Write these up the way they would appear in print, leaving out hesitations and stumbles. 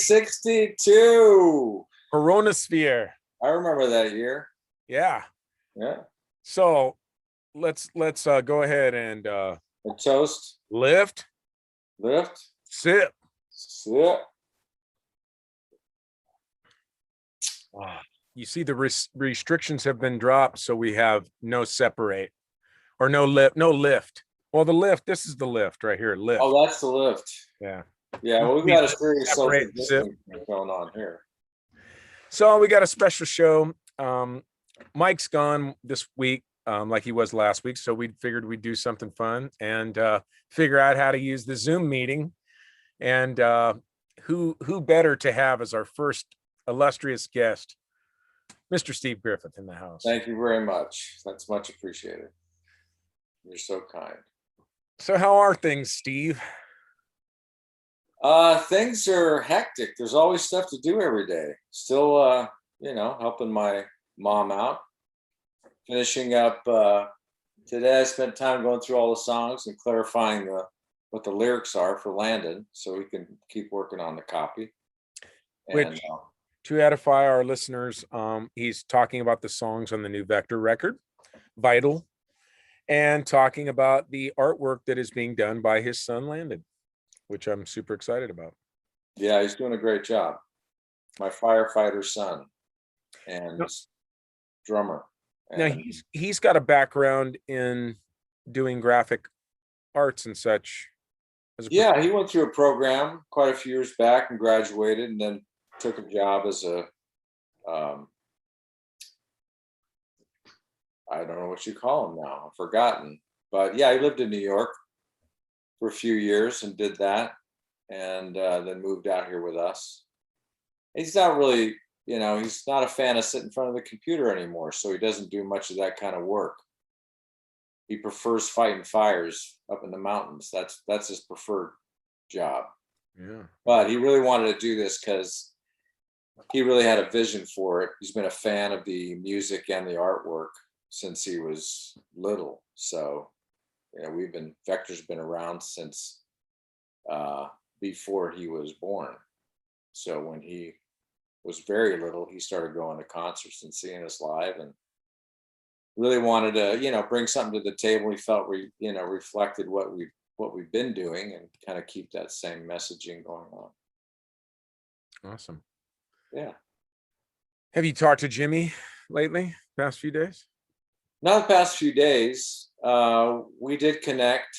1962. CoROEnosphere. I remember that year. Yeah. Yeah. So let's go ahead and A toast. lift, sip. You see the restrictions have been dropped, so we have no separate or no lift. Well, the lift, this is the lift right here, lift. Oh, that's the lift. Yeah. Yeah, well, we've got a serious social distancing going on here. So we got a special show. Mike's gone this week, like he was last week, so we figured we'd do something fun and figure out how to use the Zoom meeting. And who better to have as our first illustrious guest, Mr. Steve Griffith in the house. Thank you very much. That's much appreciated. You're so kind. So how are things, Steve? Things are hectic. There's always stuff to do every day. Still, helping my mom out. Finishing up today. I spent time going through all the songs and clarifying what the lyrics are for Landon, so we can keep working on the copy. Which, to edify our listeners, he's talking about the songs on the new Vector record, Vital, and talking about the artwork that is being done by his son Landon, which I'm super excited about. Yeah, he's doing a great job. My firefighter son and drummer. Now he's got a background in doing graphic arts and such. Yeah, he went through a program quite a few years back and graduated, and then took a job as a I don't know what you call him now. I've forgotten. But yeah, he lived in New York for a few years and did that, and then moved out here with us. He's not really, he's not a fan of sitting in front of the computer anymore, so he doesn't do much of that kind of work. He prefers fighting fires up in the mountains. That's his preferred job. Yeah. But he really wanted to do this because he really had a vision for it. He's been a fan of the music and the artwork since he was little. So, Vector's been around since before he was born. So when he was very little, he started going to concerts and seeing us live, and really wanted to, bring something to the table. He felt reflected what we've been doing, and kind of keep that same messaging going on. Awesome. Yeah. Have you talked to Jimmy lately, past few days? Not the past few days. We did connect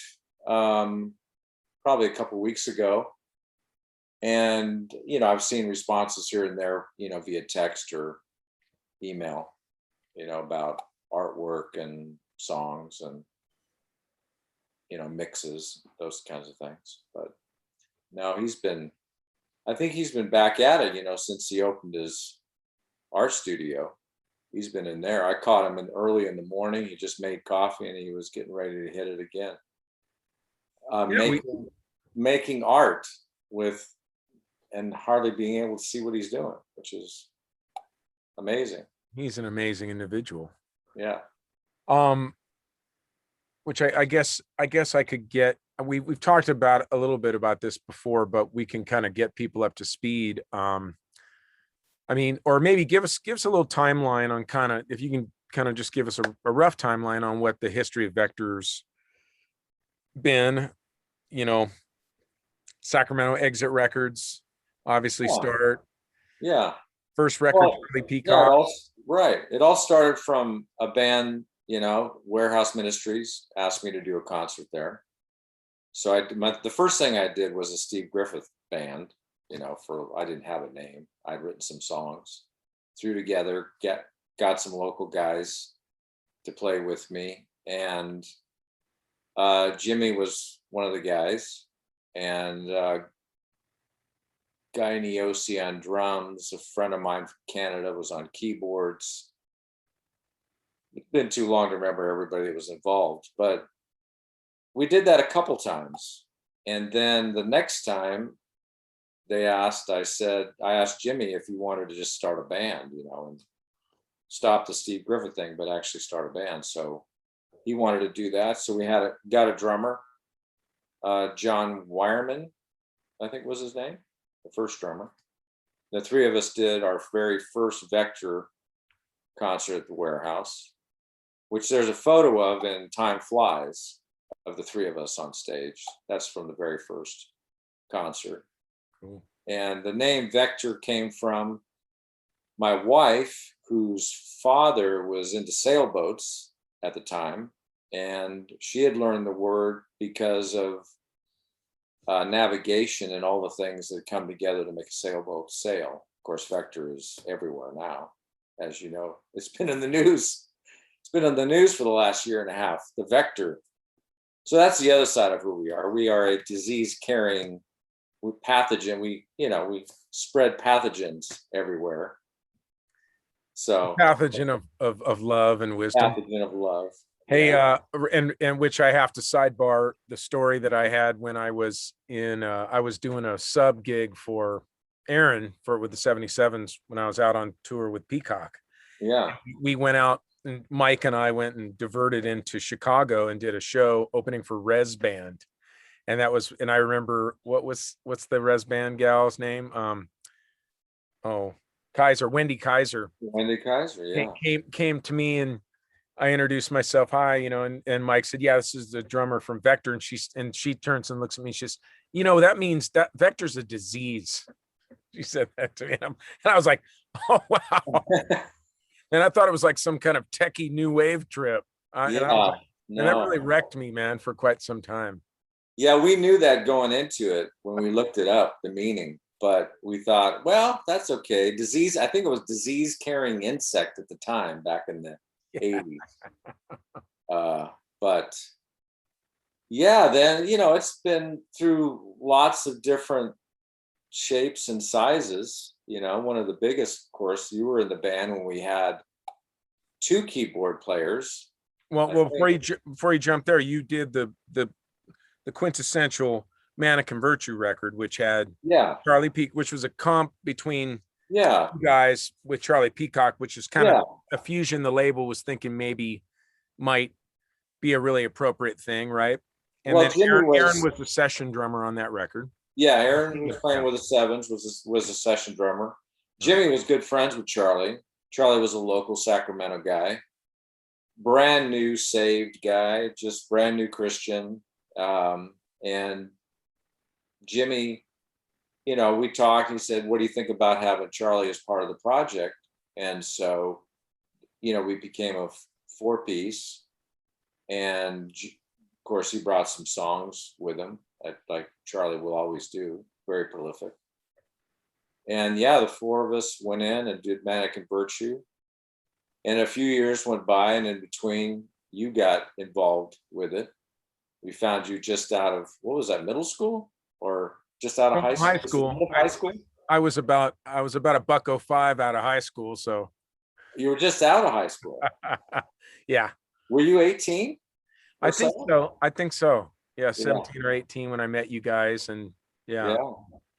probably a couple weeks ago. And, I've seen responses here and there, via text or email, about artwork and songs and, mixes, those kinds of things. But no, I think he's been back at it, since he opened his art studio. He's been in there. I caught him early in the morning. He just made coffee and he was getting ready to hit it again. Making art and hardly being able to see what he's doing, which is amazing. He's an amazing individual. Yeah. Which I guess I could get. We've talked about a little bit about this before, but we can kind of get people up to speed. Or maybe give us a little timeline on if you can kind of just give us a rough timeline on what the history of Vector's been. Sacramento Exit Records, obviously start. Yeah. First record, Charlie Peacock. Yeah, right. It all started from a band, Warehouse Ministries asked me to do a concert there. So the first thing I did was a Steve Griffith band, I didn't have a name. I'd written some songs, threw together, got some local guys to play with me. And Jimmy was one of the guys, and Guy Niosi on drums. A friend of mine from Canada was on keyboards. It's been too long to remember everybody that was involved, but we did that a couple times. And then the next time I asked Jimmy if he wanted to just start a band, and stop the Steve Griffith thing, but actually start a band. So he wanted to do that. So we got a drummer, John Wireman, I think was his name, the first drummer. the three of us did our very first Vector concert at the Warehouse, which there's a photo of in Time Flies of the three of us on stage. That's from the very first concert. Cool. And the name Vector came from my wife, whose father was into sailboats at the time. And she had learned the word because of navigation and all the things that come together to make a sailboat sail. Of course, Vector is everywhere now, as you know. It's been in the news. It's been in the news for the last year and a half, the Vector. So that's the other side of who we are. We are a disease-carrying pathogen. We spread pathogens everywhere. So Pathogen of love and wisdom. Pathogen of love. Hey, and which I have to sidebar the story that I had when I was I was doing a sub gig for Aaron with the 77s when I was out on tour with Peacock. Yeah. We went out, and Mike and I went and diverted into Chicago and did a show opening for Res Band. And I remember what's the Res Band gal's name? Wendy Kaiser. Wendy Kaiser, yeah. Came to me, and I introduced myself. Hi, and Mike said, yeah, this is the drummer from Vector. And she turns and looks at me. She says, that means that Vector's a disease. She said that to me. And I was like, oh, wow. And I thought it was like some kind of techie new wave trip. And that really wrecked me, man, for quite some time. Yeah, we knew that going into it when we looked it up, the meaning. But we thought, well, that's okay. Disease, I think it was disease-carrying insect at the time, back in the 80s. But yeah, then, it's been through lots of different shapes and sizes. One of the biggest, of course, you were in the band when we had 2 keyboard players. Well, before you jump there, you did the quintessential Mannequin Virtue record, which had Charlie Peak, which was a comp between you guys with Charlie Peacock, which is kind of a fusion the label was thinking maybe might be a really appropriate thing, right? And then Aaron was the session drummer on that record. Yeah, Aaron was playing with the Sevens, was a session drummer. Jimmy was good friends with Charlie. Charlie was a local Sacramento guy, brand new saved guy, just brand new Christian. And Jimmy, we talked. He said, what do you think about having Charlie as part of the project? And so, we became a 4-piece. And of course, he brought some songs with him, like Charlie will always do, very prolific. And the 4 of us went in and did Mannequin Virtue. And a few years went by, and in between, you got involved with it. We found you just out of, what was that, middle school, or just out of high school? High school. I was about $1.05 out of high school, so you were just out of high school. Yeah. Were you 18? I think so. Yeah, 17 or 18 when I met you guys, and yeah.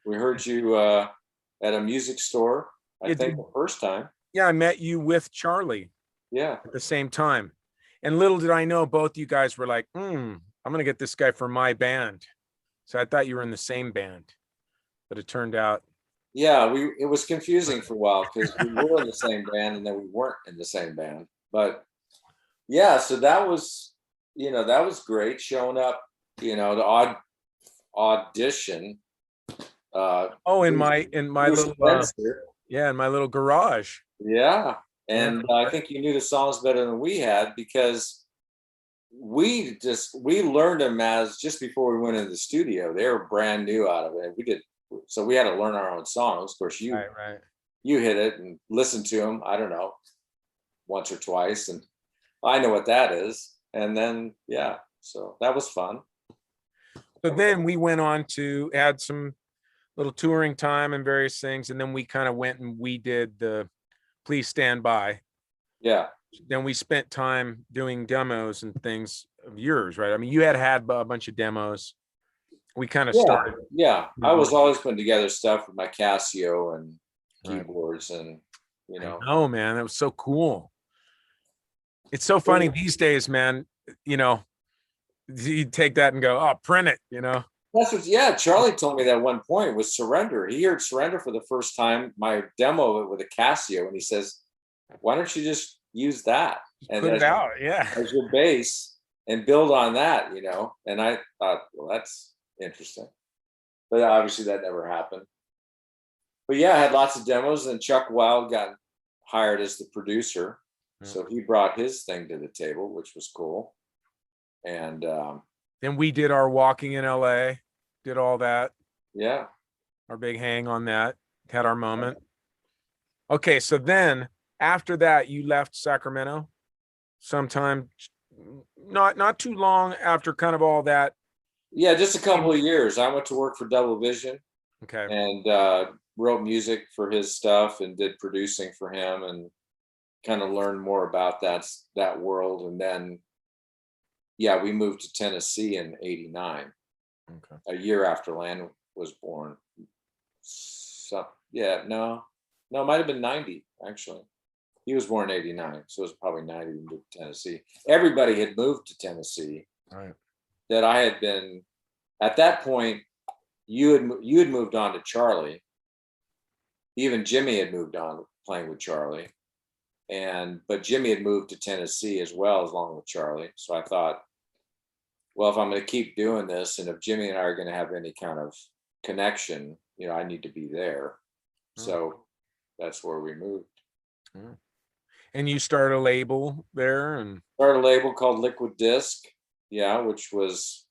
We heard you at a music store. I think the first time. Yeah, I met you with Charlie. Yeah. At the same time, and little did I know, both you guys were like, I'm gonna get this guy for my band. So I thought you were in the same band, but it turned out. Yeah, it was confusing for a while because we were in the same band and then we weren't in the same band. But yeah, so that was great, showing up, the audition. In my little in my little garage. Yeah. And I think you knew the songs better than we had, because we learned them just before we went into the studio. They were brand new out of it. So we had to learn our own songs. Of course, you hit it and listened to them, I don't know, once or twice, and I know what that is. And then so that was fun. So then we went on to add some little touring time and various things, and then we kind of went and we did the Please Stand By. Yeah. Then we spent time doing demos and things of yours, right? I mean, you had a bunch of demos. We kind of started. Yeah, I was always putting together stuff with my Casio and keyboards, and Oh man, that was so cool. It's so funny these days, man. You take that and go, oh, print it. That's what, yeah, Charlie told me that at one point was Surrender. He heard Surrender for the first time, my demo of it with a Casio, and he says, why don't you just use that and Put it out. Yeah. as your base and build on that, you know? And I thought, well, that's interesting. But obviously that never happened. But yeah, I had lots of demos, and Chuck Wild got hired as the producer. Yeah. So he brought his thing to the table, which was cool. And Then we did our walking in LA, did all that, yeah. our big hang on that, had our moment. Okay, so then after that, you left Sacramento sometime, not too long after kind of all that. Yeah, just a couple of years. I went to work for Double Vision Okay. and wrote music for his stuff and did producing for him, and kind of learned more about that world. And then yeah, we moved to Tennessee in '89, Okay. a year after Lan was born. So yeah, no, it might have been '90 actually. He was born in '89, so it was probably '90 we moved to Tennessee. Everybody had moved to Tennessee. All right. That I had been at that point. You had moved on to Charlie. Even Jimmy had moved on playing with Charlie, but Jimmy had moved to Tennessee as well, along with Charlie. So I thought, well, if I'm going to keep doing this, and if Jimmy and I are going to have any kind of connection, you know, I need to be there. So that's where we moved. And you started a label there, and Started a label called Liquid Disc, yeah, which was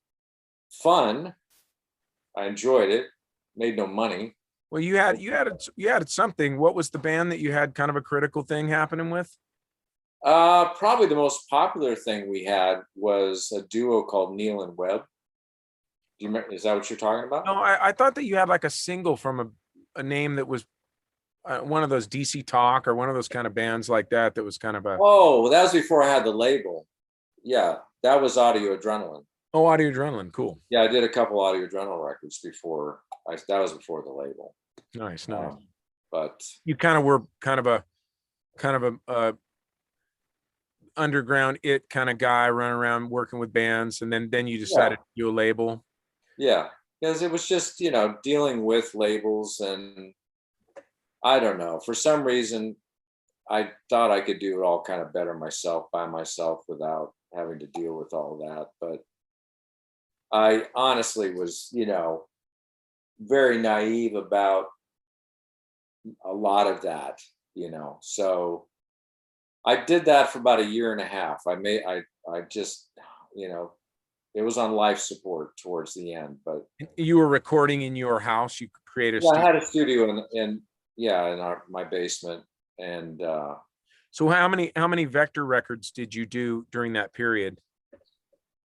fun. I enjoyed it. Made no money. well, you had something. What was the band that you had kind of a critical thing happening with? Probably the most popular thing we had was a duo called Neil and Webb. Do you remember? Is that what you're talking about? No, I thought that you had like a single from a name that was one of those DC Talk or one of those kind of bands like that. That was kind of a Oh, that was before I had the label. Yeah, that was Audio Adrenaline. Audio Adrenaline. Cool. Yeah, I did a couple Audio Adrenaline records before. That was before the label. Nice. But You kind of were kind of a underground kind of guy running around working with bands, and then you decided to do a label. Yeah, because it was just, you know, dealing with labels, and I don't know, for some reason I thought I could do it all kind of better myself, by myself, without having to deal with all that. But I honestly was, you know, very naive about a lot of that, you know. So I did that for about a year and a half. I just, you know, it was on life support towards the end. But You were recording in your house. You created a yeah, I studio. had a studio in my basement. And So how many Vector records did you do during that period?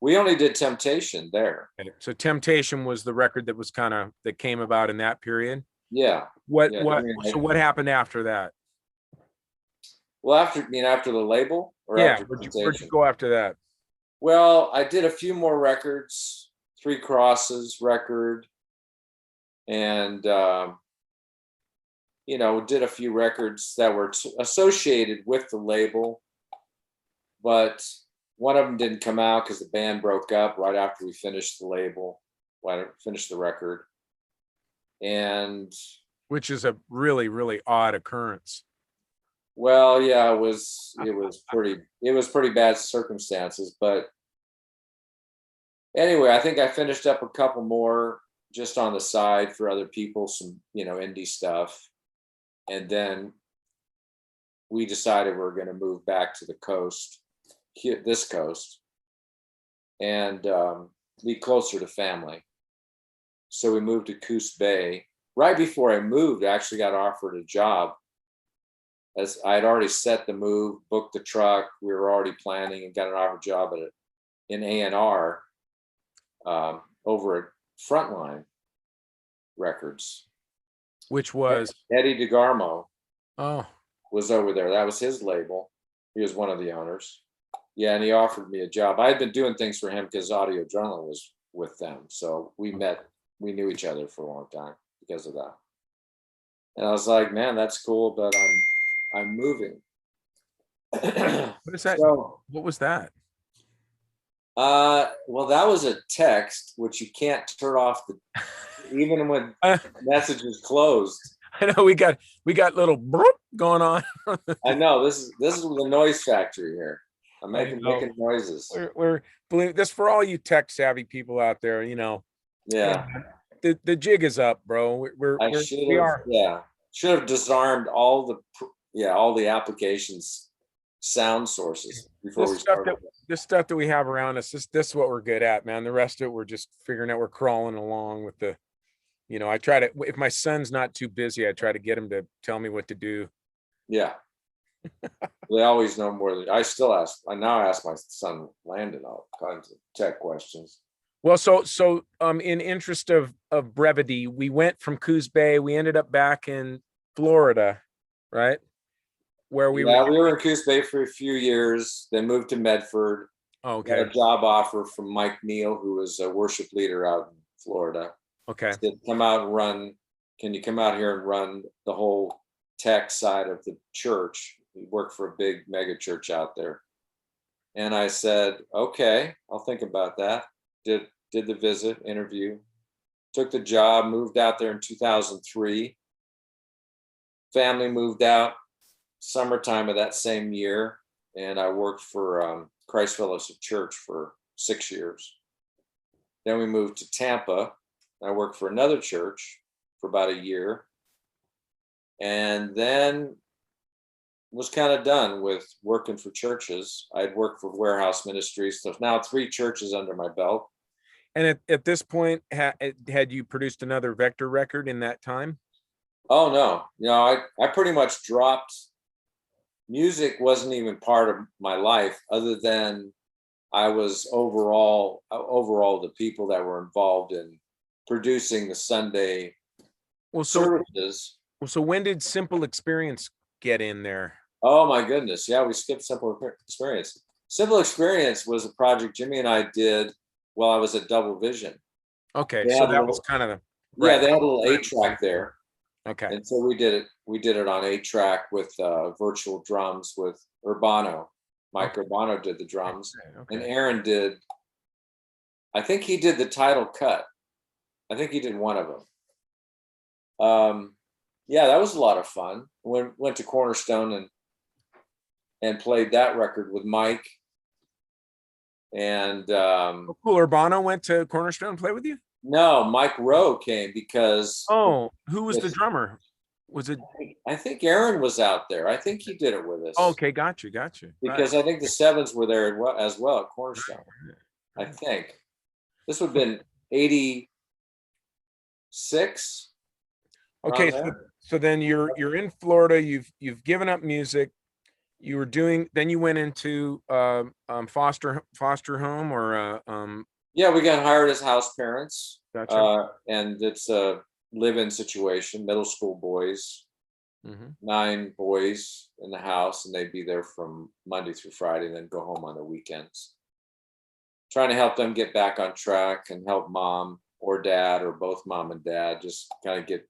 we only did Temptation there. Okay. So Temptation was the record that was that came about in that period. Yeah. What Yeah, so what happened after that? Well, after the label, or Yeah, after where'd you Temptation? go after that? Well, I did a few more records, Three Crosses record, and you know, did a few records that were associated with the label, but one of them didn't come out because the band broke up right after we finished the label, finished the record. And which is a really, really odd occurrence. well, yeah, it was pretty bad circumstances. But anyway, I think I finished up a couple more just on the side for other people, some, you know, indie stuff. And then we decided we were going to move back to the coast, this coast, and be closer to family. So we moved to Coos Bay. Right before I moved, I actually got offered a job, as I had already set the move, booked the truck. We were already planning, and got an offer job in A&R over at Frontline Records, which was Eddie DeGarmo. Oh, was over there. That was his label. He was one of the owners. Yeah, and he offered me a job. I had been doing things for him because Audio Adrenaline was with them. So we knew each other for a long time because of that. And I was like, man, that's cool, but I'm moving. what is that? So, what was that? Well, that was a text, which you can't turn off even when I message is closed. know we got little broop going on. I know this is the noise factory here. I'm I know. making noises. We're believe this for all you tech savvy people out there. Hey, Yeah, man, the jig is up, bro. I should We have. are. Yeah, should have disarmed all the applications sound sources before This we stuff started. that this stuff that we have around us, this is what we're good at, man. The rest of it, we're just figuring out. We're crawling along with the. I try to. If my son's not too busy, I try to get him to tell me what to do. Yeah, they always know more than I. Still ask. I now ask my son Landon all kinds of tech questions. Well, in interest of brevity, we went from Coos Bay. We ended up back in Florida, right? Where we were. Yeah, we were in Coos Bay for a few years, then moved to Medford. Oh, Got okay. a job offer from Mike Neal, who was a worship leader out in Florida. Okay. Said, "Come out and run. Can you come out here and run the whole tech side of the church?" He worked for a big mega church out there. And I said, "Okay, I'll think about that." Did the visit, interview, took the job, moved out there in 2003. Family moved out summertime of that same year, and I worked for Christ Fellowship Church for 6 years. Then we moved to Tampa. I worked for another church for about a year, and then was kind of done with working for churches. I'd worked for Warehouse Ministries, so now 3 churches under my belt. And at this point, had you produced another Vector record in that time? Oh no, I pretty much dropped. Music wasn't even part of my life, other than I was overall the people that were involved in producing the Sunday Well, services. so when did Simple Experience get in there? Oh my goodness, yeah, we skipped Simple Experience. Simple Experience was a project Jimmy and I did while I was at Double Vision. Okay, They so had a that was little, kind of the yeah, right. they had a little 8-track there. Okay. And so we did it. We did it on 8-track with virtual drums with Urbano. Mike Okay. Urbano did the drums, Okay. and Aaron did. I think he did the title cut. I think he did one of them. Yeah, that was a lot of fun. Went to Cornerstone and played that record with Mike. And Oh, cool. Urbano went to Cornerstone and play with you? no, Mike Rowe came because. Oh, who was the drummer? Was it? I think Aaron was out there. I think he did it with us. Okay, got you. Because I think the Sevens were there as well at Cornerstone. I think this would have been 86. Okay, so then you're in Florida. You've given up music. You were doing. Then you went into foster home or Yeah, we got hired as house parents, Gotcha. and it's a live-in situation. Middle school boys, Mhm. 9 boys in the house, and they'd be there from Monday through Friday, and then go home on the weekends. Trying to help them get back on track and help mom or dad or both mom and dad just kind of get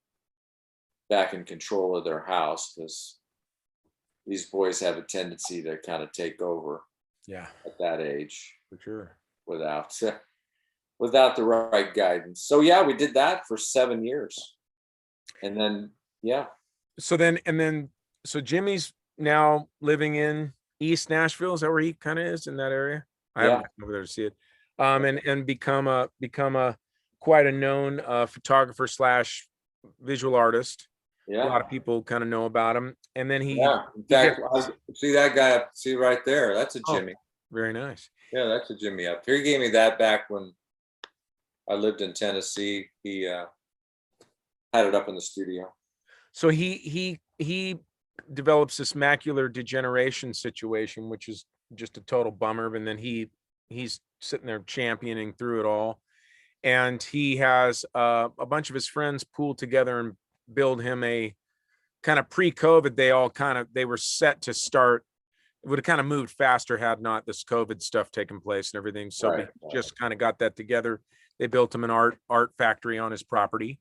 back in control of their house, because these boys have a tendency to kind of take over Yeah, at that age for sure. without without the right guidance. So yeah, we did that for 7 years, and then yeah, So so Jimmy's now living in East Nashville. Is that where he kind of is in that area? I haven't yeah, been over there to see it. And become a quite a known photographer slash visual artist. A yeah, lot of people kind of know about him. And then yeah. In he fact, gets, see that guy up, see right there. That's a oh, Jimmy. very nice. Yeah, that's a Jimmy up here. He gave me that back when I lived in Tennessee. He had it up in the studio. So he develops this macular degeneration situation, which is just a total bummer. And then he's sitting there championing through it all. And he has a bunch of his friends pooled together and build him a kind of pre-COVID. They were set to start. It would have kind of moved faster had not this COVID stuff taken place and everything. So Right. we just kind of got that together. They built him an art factory on his property,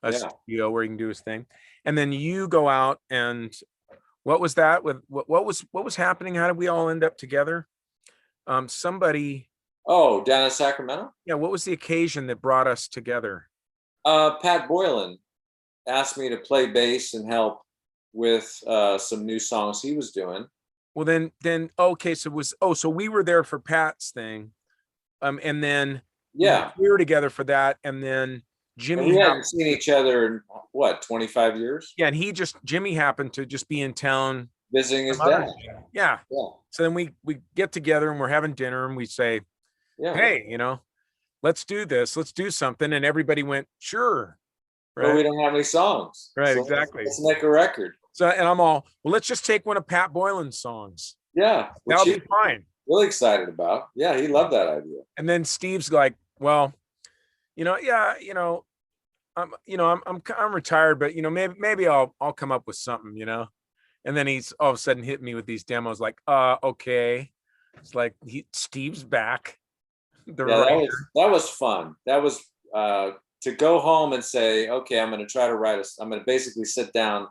a Yeah. studio where he can do his thing. And then you go out and what was that with what was happening? How did we all end up together? Somebody Oh, down in Sacramento? Yeah, what was the occasion that brought us together? Pat Boylan asked me to play bass and help with some new songs he was doing. Well, then okay, so it was so we were there for Pat's thing, and then Yeah. we were together for that, and then And Jimmy we happened, hadn't seen each other in what, 25 years? yeah, and Jimmy happened to just be in town Visiting his some other dad. thing. Yeah. Yeah. So then we get together and we're having dinner and we say, Yeah. hey, let's do this, let's do something, and everybody went, sure, But we right, don't have any songs. right, So exactly. let's make a record. So and I'm all, well, let's just take one of Pat Boylan's songs. Yeah. Which That'll he be fine. really excited about. Yeah, he loved that idea. And then Steve's like, well, yeah, I'm retired, but maybe I'll come up with something, And then he's all of a sudden hitting me with these demos, like, okay. It's like Steve's back. The Yeah, writer. that was fun. That was to go home and say, okay, I'm going to try to write I'm going to basically sit down.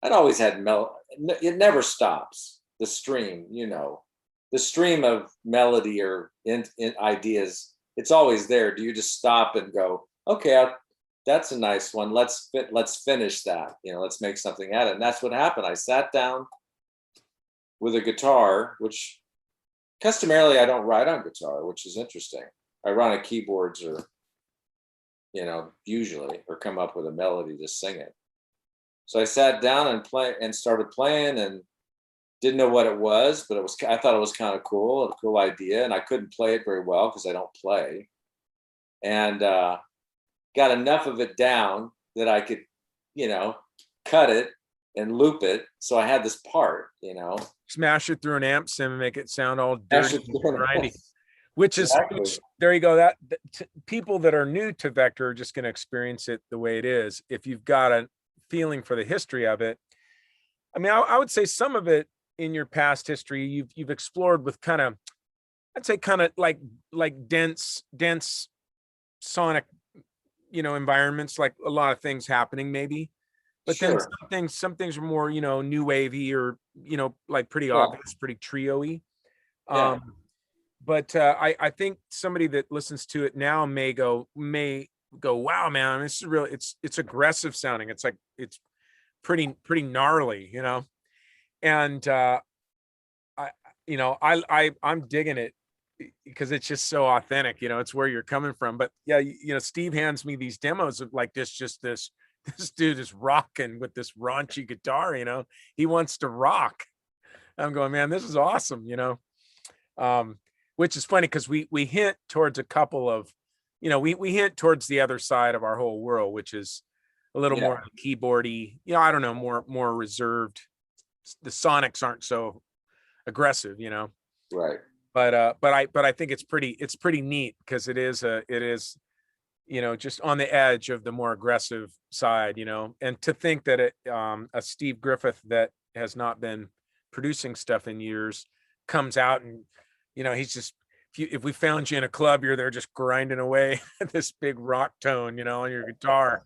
I'd always had it never stops. The stream, the stream of melody or in ideas. It's always there. Do you just stop and go, okay, that's a nice one. Let's finish that. Let's make something out of it. And that's what happened. I sat down with a guitar, which customarily I don't write on guitar, which is interesting. I run on keyboards or, usually, or come up with a melody to sing it. So I sat down and started playing and didn't know what it was, but I thought it was kind of cool, a cool idea. And I couldn't play it very well because I don't play. And got enough of it down that I could, cut it and loop it. So I had this part, Smash it through an amp sim and make it sound all dirty and grindy. Exactly. Which there you go. That people that are new to Vector are just going to experience it the way it is. If you've got a feeling for the history of it, I mean, I would say some of it in your past history you've explored with kind of, I'd say kind of like dense sonic, environments, like a lot of things happening maybe. But Sure. then some things are more, new wavy or, like pretty obvious, pretty trio-y. Yeah. But I think somebody that listens to it now may go, wow, man, this is real. It's aggressive sounding. It's like, it's pretty gnarly, and I'm digging it because it's just so authentic, it's where you're coming from. But yeah, Steve hands me these demos of like this dude is rocking with this raunchy guitar, he wants to rock. I'm going, man, this is awesome, which is funny because we hint towards a couple of, we hint towards the other side of our whole world, which is a little more keyboardy, I don't know, more reserved. The sonics aren't so aggressive, Right. But I think it's pretty neat because it is just on the edge of the more aggressive side, and to think that a Steve Griffith that has not been producing stuff in years comes out and, he's just, if we found you in a club, you're there just grinding away at this big rock tone, on your guitar.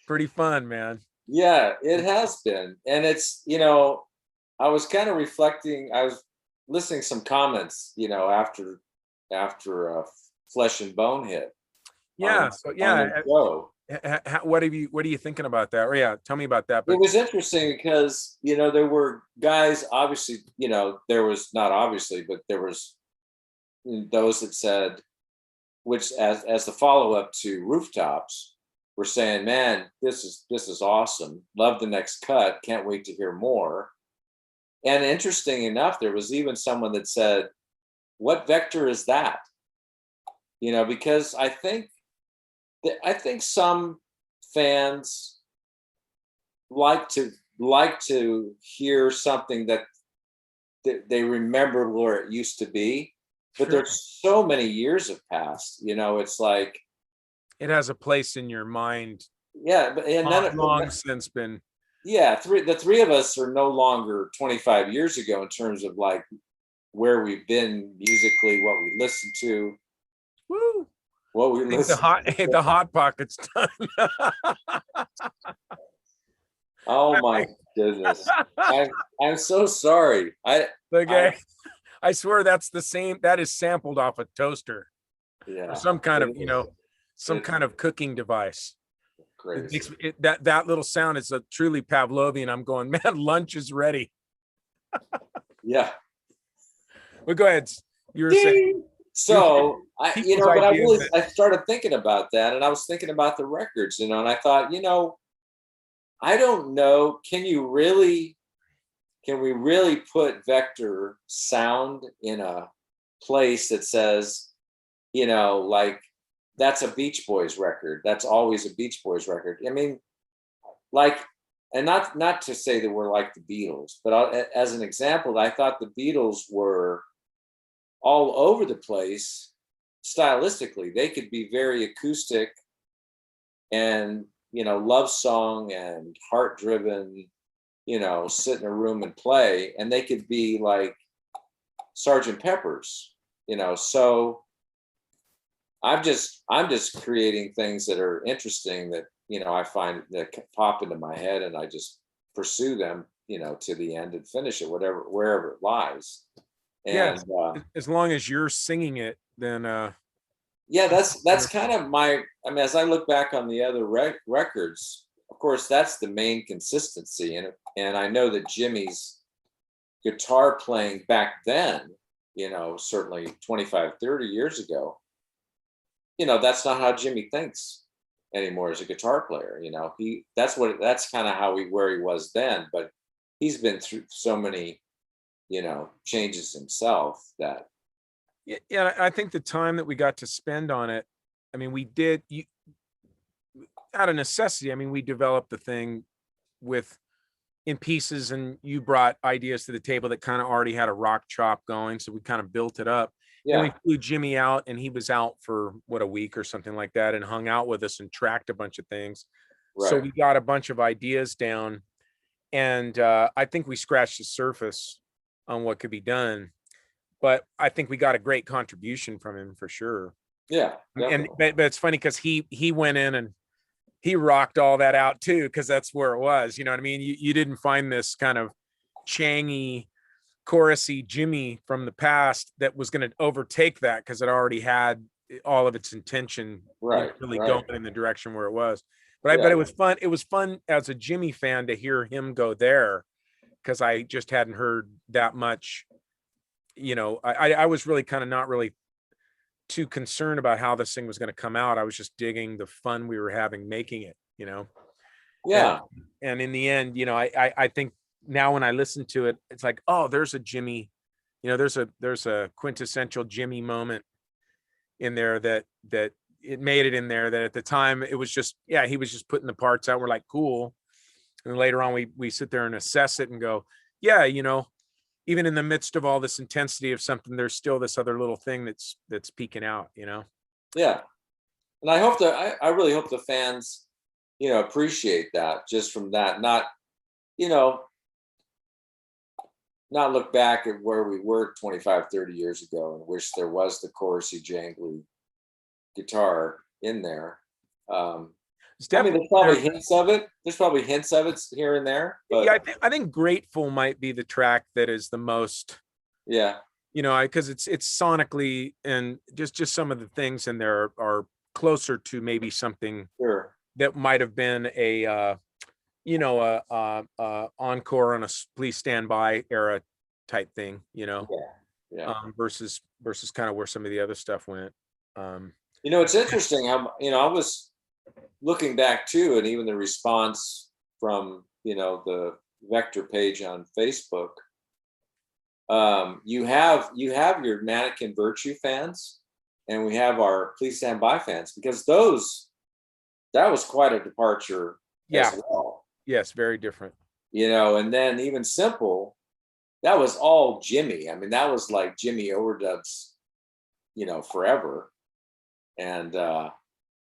Pretty fun, man. Yeah, it has been. And it's, I was kind of reflecting, I was listening to some comments, after Flesh and Bone hit. Yeah. So yeah. What are you thinking about that? Or yeah, tell me about that. It was interesting because, there were guys, obviously, there was not obviously, but there was those that said, which as the follow-up to Rooftops, were saying, man, this is awesome. Love the next cut. Can't wait to hear more. And interesting enough, there was even someone that said, what Vector is that? Because I think some fans like to hear something that they remember where it used to be. But Sure. There's so many years have passed, it's like it has a place in your mind. Yeah, but and then long since been. Yeah, the three of us are no longer 25 years ago in terms of like where we've been musically, what we listened to. Woo! What we listened the hot pocket's done. Oh my goodness. I'm so sorry. Okay. I swear that's the same. That is sampled off a toaster or Yeah, some kind of, it is. some It's kind of cooking device. It makes crazy. that little sound is a truly Pavlovian. I'm going, man, lunch is ready. Yeah. But go ahead. You were saying Ding! you So people's but ideas that I started thinking about that, and I was thinking about the records, and I thought, I don't know. Can we really put vector sound in a place that says, like that's a Beach Boys record. That's always a Beach Boys record. I mean, like, and not to say that we're like the Beatles, but as an example, I thought the Beatles were all over the place stylistically. They could be very acoustic and love song and heart driven, sit in a room and play, and they could be like Sergeant Pepper's, so I'm just creating things that are interesting that I find that pop into my head, and I just pursue them, to the end and finish it, wherever it lies. yeah, And as long as you're singing it, then yeah, that's kind of my. I mean, as I look back on the other records, of course, that's the main consistency, and I know that Jimmy's guitar playing back then, certainly 25, 30 years ago, that's not how Jimmy thinks anymore as a guitar player. That's kind of where he was then, but he's been through so many, changes himself that. yeah, I think the time that we got to spend on it, I mean, we did out of necessity. I mean, we developed the thing with in pieces, and you brought ideas to the table that kind of already had a rock chop going, so we kind of built it up. Then we Yeah, flew Jimmy out, and he was out for a week or something like that, and hung out with us and tracked a bunch of things. So right. we got a bunch of ideas down, and I think we scratched the surface on what could be done. But I think we got a great contribution from him for sure. Yeah, And definitely. but it's funny because he went in and he rocked all that out too, because that's where it was. You know what I mean? You didn't find this kind of changy, chorusy Jimmy from the past that was going to overtake that, because it already had all of its intention, Right, really right. going in the direction where it was. But I bet Yeah, it was fun. It was fun as a Jimmy fan to hear him go there, because I just hadn't heard that much. I was really kind of not really too concerned about how this thing was going to come out. I was just digging the fun we were having making it. And yeah. and in the end, I think now when I listen to it, it's like, oh, there's a Jimmy, there's a quintessential Jimmy moment in there that it made it in there, that at the time it was just, yeah, he was just putting the parts out. We're like, cool. And later on we sit there and assess it and go, yeah, even in the midst of all this intensity of something, there's still this other little thing that's peeking out. Yeah. And I hope that I really hope the fans, appreciate that just from that, you know, not look back at where we were 25, 30 years ago and wish there was the chorusy jangly guitar in there. Um, It's I mean, definitely there's there. probably hints of it. There's probably hints of it here and there, Yeah, but I think Grateful might be the track that is the most, yeah, because it's sonically, and just some of the things in there are closer to maybe something sure. that might have been encore on a Please Stand By era type thing, Yeah, yeah. versus kind of where some of the other stuff went. Um, It's interesting how, I was looking back too, and even the response from, the Vector page on Facebook. You have your Mannequin Virtue fans, and we have our Please Stand By fans, because that was quite a departure as yeah, well. yes, very different. And then even Simple, that was all Jimmy. I mean, that was like Jimmy overdubs, forever. And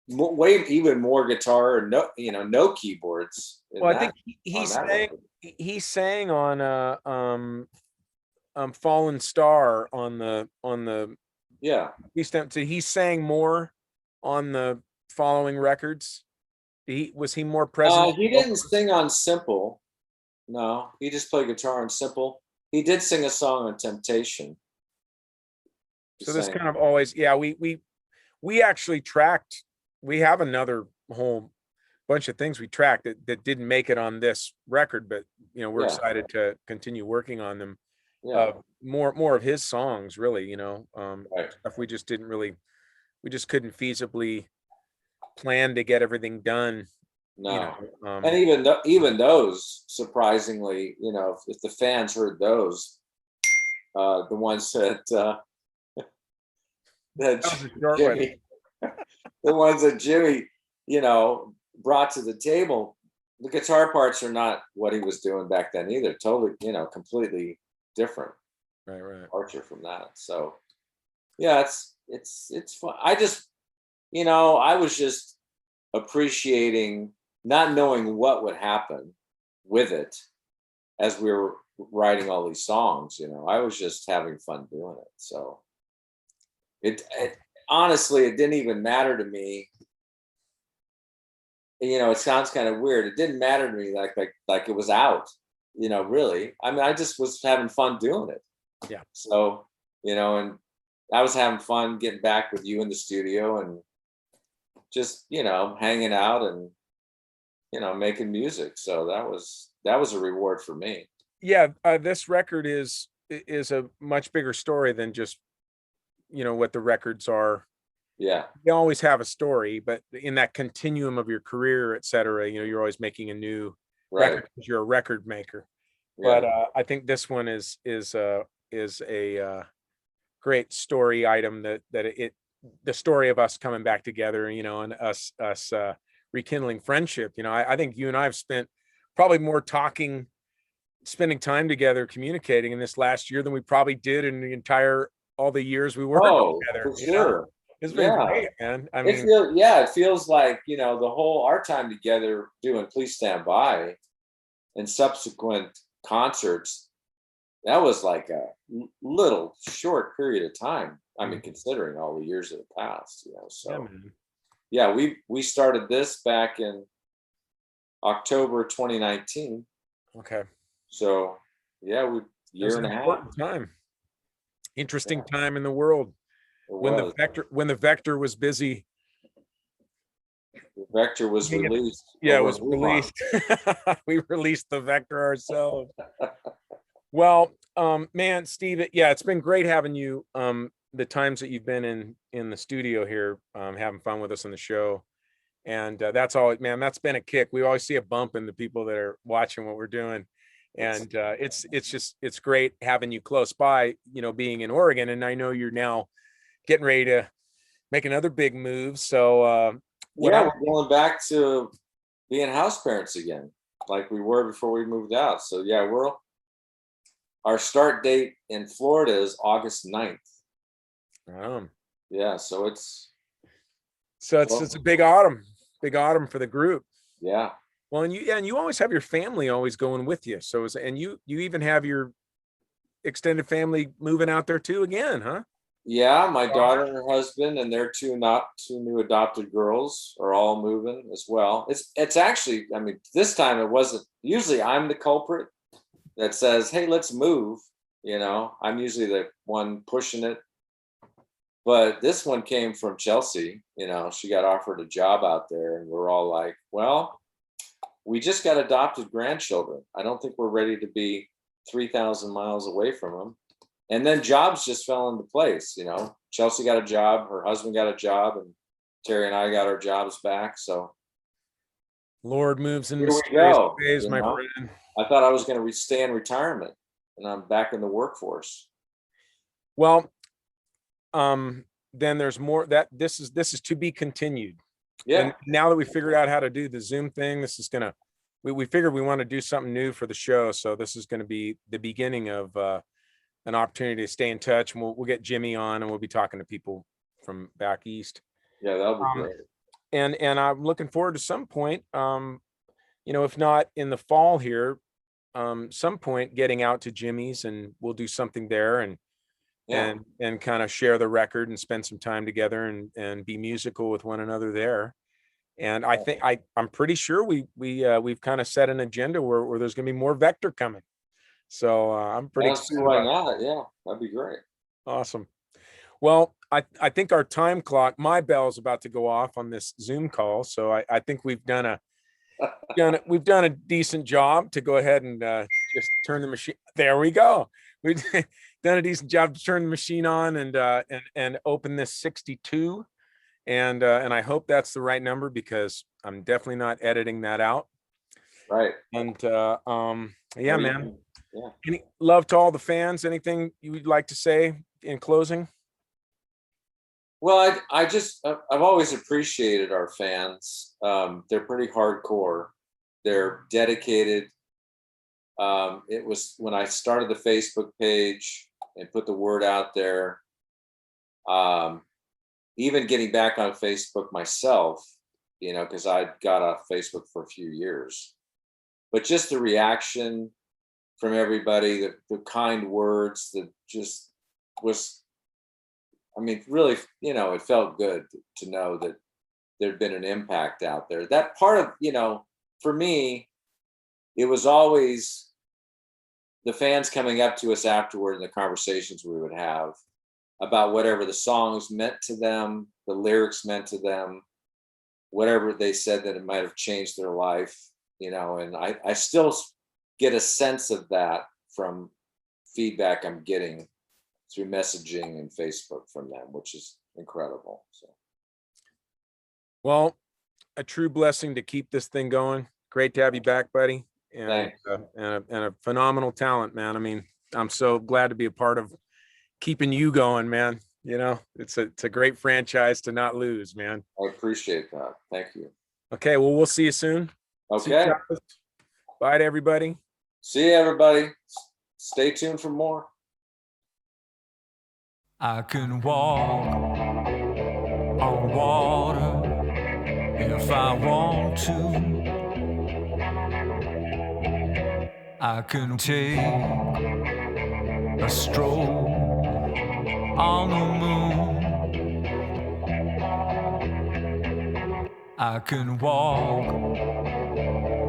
way even more guitar and no keyboards in Well, I think that he on that sang record. he sang on Fallen Star on the Yeah. he sang more on the following records. Was he more present? He didn't sing on Simple. No, he just played guitar on Simple. He did sing a song on Temptation. So this kind of always, yeah, we actually tracked, we have another whole bunch of things we tracked that didn't make it on this record, but we're excited to continue working on them. More of his songs, really, stuff we just didn't really, we just couldn't feasibly plan to get everything done. No. And even those, surprisingly, if the fans heard those, the ones that Jimmy, the ones that Jimmy, brought to the table, the guitar parts are not what he was doing back then either. Totally, completely different. Right. Departure from that. So yeah, it's fun. I was just appreciating not knowing what would happen with it as we were writing all these songs. I was just having fun doing it. So it honestly, it didn't even matter to me. It sounds kind of weird. It didn't matter to me like it was out, really. I mean, I just was having fun doing it. Yeah. So, and I was having fun getting back with you in the studio and just, hanging out and, making music. So that was a reward for me. Yeah. This record is a much bigger story than just, what the records are. Yeah. You always have a story, but in that continuum of your career, et cetera, you're always making a new record because you're a record maker. Yeah. But I think this one is a great story item that the story of us coming back together, and us rekindling friendship. I think you and I have spent probably more spending time together, communicating in this last year than we probably did in all the years we worked together. For sure. It's been great, man. I mean, it feels like, our time together doing Please Stand By and subsequent concerts, that was like a little short period of time. I mean, considering all the years that have passed, so we started this back in October 2019. Okay. So year and a half. Time. Interesting time in the world. When the Vector was busy. The Vector was released. Yeah, it was released. We released the Vector ourselves. Well, man, Steve, it's been great having you. The times that you've been in the studio here, having fun with us on the show. And that's all, man, that's been a kick. We always see a bump in the people that are watching what we're doing. And it's great having you close by, being in Oregon. And I know you're now getting ready to make another big move. So we're going back to being house parents again, like we were before we moved out. So our start date in Florida is August 9th. Yeah, so it's a big autumn for the group. Yeah. Well, and you always have your family always going with you. So you even have your extended family moving out there too again, huh? Yeah, my daughter and her husband and their two new adopted girls are all moving as well. It's actually, I mean, this time it wasn't. Usually I'm the culprit that says, "Hey, let's move." I'm usually the one pushing it. But this one came from Chelsea. She got offered a job out there, and we're all like, "Well, we just got adopted grandchildren. I don't think we're ready to be 3,000 miles away from them." And then jobs just fell into place. Chelsea got a job, her husband got a job, and Terry and I got our jobs back. So Lord moves in mysterious ways, my friend. I thought I was going to stay in retirement, and I'm back in the workforce. Well, then there's more. That this is to be continued. Yeah. And now that we figured out how to do the Zoom thing, this is gonna. We figured we want to do something new for the show, so this is going to be the beginning of an opportunity to stay in touch, and we'll get Jimmy on, and we'll be talking to people from back east. Yeah, that'll be great. And I'm looking forward to some point, if not in the fall here, some point getting out to Jimmy's, and we'll do something there and kind of share the record and spend some time together and be musical with one another there. And I think I'm pretty sure we've kind of set an agenda where there's going to be more Vector coming. So I'm pretty excited. Why not? Yeah, that'd be great. Awesome. Well, I think our time clock, my bell's about to go off on this Zoom call. So I think we've done a decent job to go ahead and just turn the machine. There we go. We've done a decent job to turn the machine on and open this 62. And I hope that's the right number because I'm definitely not editing that out. Right. And yeah, man. Yeah. Any love to all the fans. Anything you would like to say in closing? Well, I've always appreciated our fans. They're pretty hardcore. They're dedicated. It was when I started the Facebook page and put the word out there. Even getting back on Facebook myself, because I got off Facebook for a few years, but just the reaction from everybody, the kind words, that just was, I mean, really, it felt good to know that there'd been an impact out there. That part of, for me, it was always the fans coming up to us afterward and the conversations we would have about whatever the songs meant to them, the lyrics meant to them, whatever they said that it might have changed their life, and I still get a sense of that from feedback I'm getting through messaging and Facebook from them, which is incredible. So, well, a true blessing to keep this thing going. Great to have you back, buddy. And a phenomenal talent, man. I mean, I'm so glad to be a part of keeping you going, man. It's a great franchise to not lose, man. I appreciate that. Thank you. Okay, well, we'll see you soon. Okay. Bye to everybody. See you, everybody. Stay tuned for more. I can walk on water if I want to. I can take a stroll on the moon. I can walk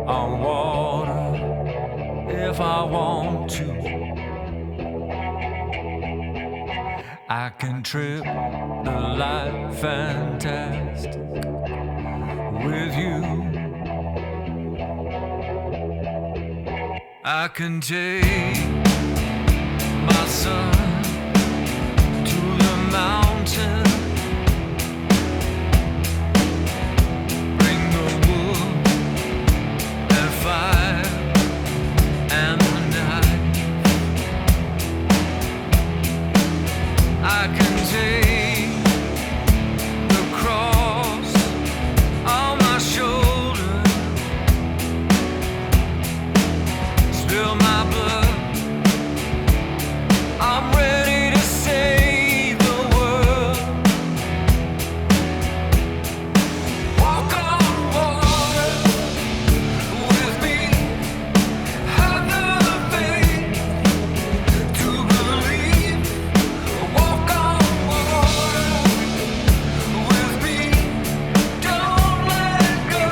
on water if I want to. I can trip the life fantastic with you. I can take my son to the mountain, bring the wood and fire and the knife. I can take the cross on my shoulder, spill my blood. I'm ready to save the world. Walk on water with me. Have the faith to believe. Walk on water with me. Don't let go.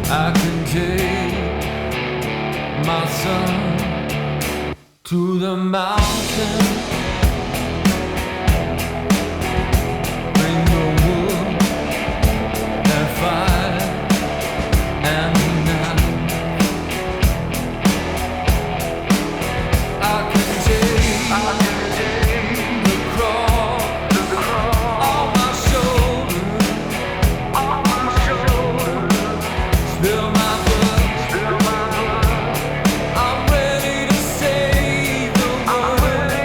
I can take my son to the mountain, bring the wood and fire and the knife. I can take the cross on my shoulder, spill my blood. I'm ready to save the world.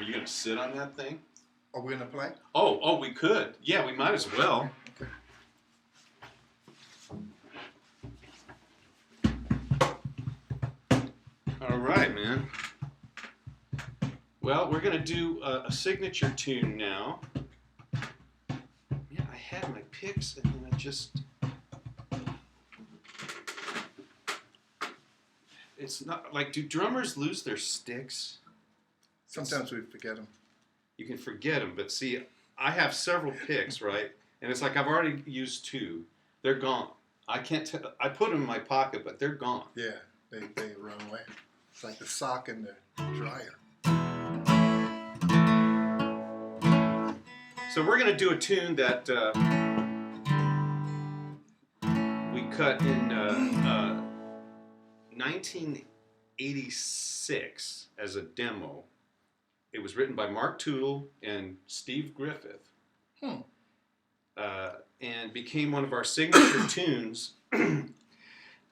you gonna sit on that thing? Are we gonna play? Oh, we could. Yeah, we might as well. Okay. All right, man. Well, we're gonna do a signature tune now. Yeah, I had my picks and then I just. It's not like, do drummers lose their sticks? Sometimes we forget them. You can forget them, but see, I have several picks, right? And it's like I've already used 2. They're gone. I can't tell. I put them in my pocket, but they're gone. Yeah, they run away. It's like the sock in the dryer. So we're gonna do a tune that we cut in 1986 as a demo. It was written by Mark Tootle and Steve Griffith, and became one of our signature tunes. And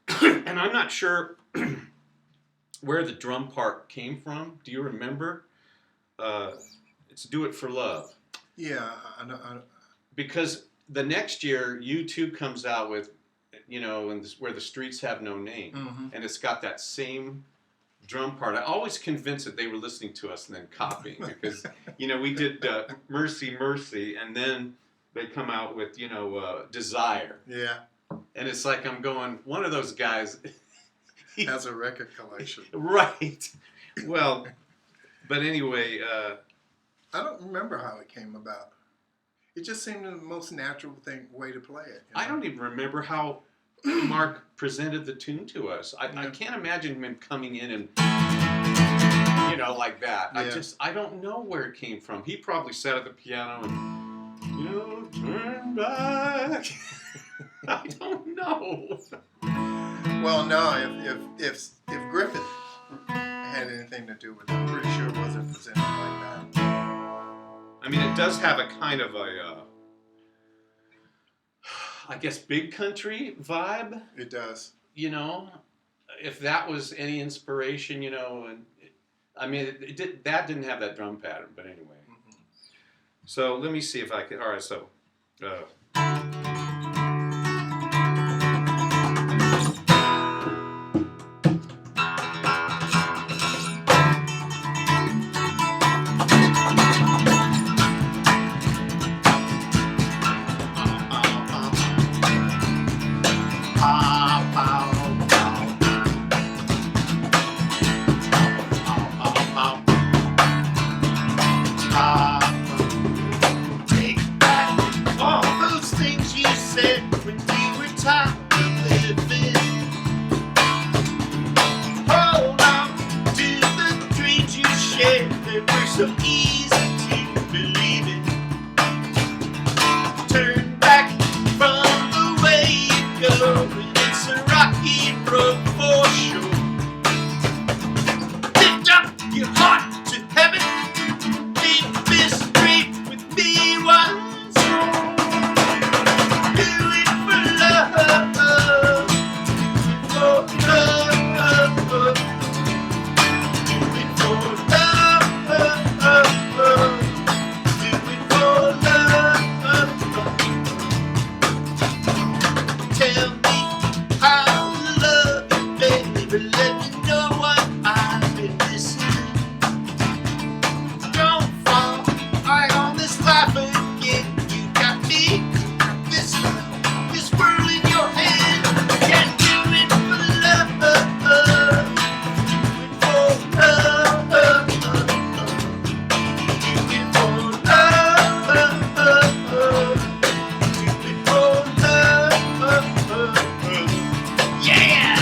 I'm not sure where the drum part came from. Do you remember? It's "Do It for Love." Yeah, I know. Because the next year, U2 comes out with, and Where the Streets Have No Name, and it's got that same drum part. I always convinced that they were listening to us and then copying, because we did Mercy Mercy, and then they come out with Desire. Yeah. And it's like I'm going, one of those guys Has a record collection. Right. Well, but anyway, I don't remember how it came about. It just seemed the most natural way to play it. I don't even remember how Mark presented the tune to us. I can't imagine him coming in and, like that. Yeah. I don't know where it came from. He probably sat at the piano and, turn back. I don't know. Well, no, if Griffith had anything to do with it, I'm pretty sure it wasn't presented like that. I mean, it does have a kind of a, I guess, big country vibe. It does. If that was any inspiration, and that didn't have that drum pattern, but anyway. Mm-hmm. So let me see if I can. All right, so. Take back all those things you said when we were tired of living. Hold on to the dreams you shared that were so easy to believe in. Turn back from the way you go, and it's a rocky road for sure. Lift up your heart to heaven. Keep this straight with me once more. Do it for love. For love. Do it for love. Do it for love. Tell me how to love you, baby. Let me know what I've been missing. Don't fall right on this life again. You got me, this world in your hand. Can't do it for love. Do it for love. Do it for love. Do it for love. Yeah.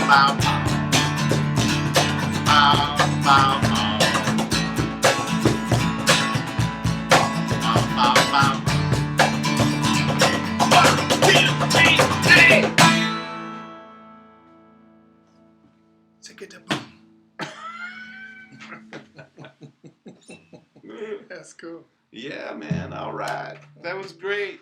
bow, bow, bow, bow. Bow, bow, bow. 1, 2, 3, 3. Take it to boom. That's cool. Yeah, man. All right. That was great.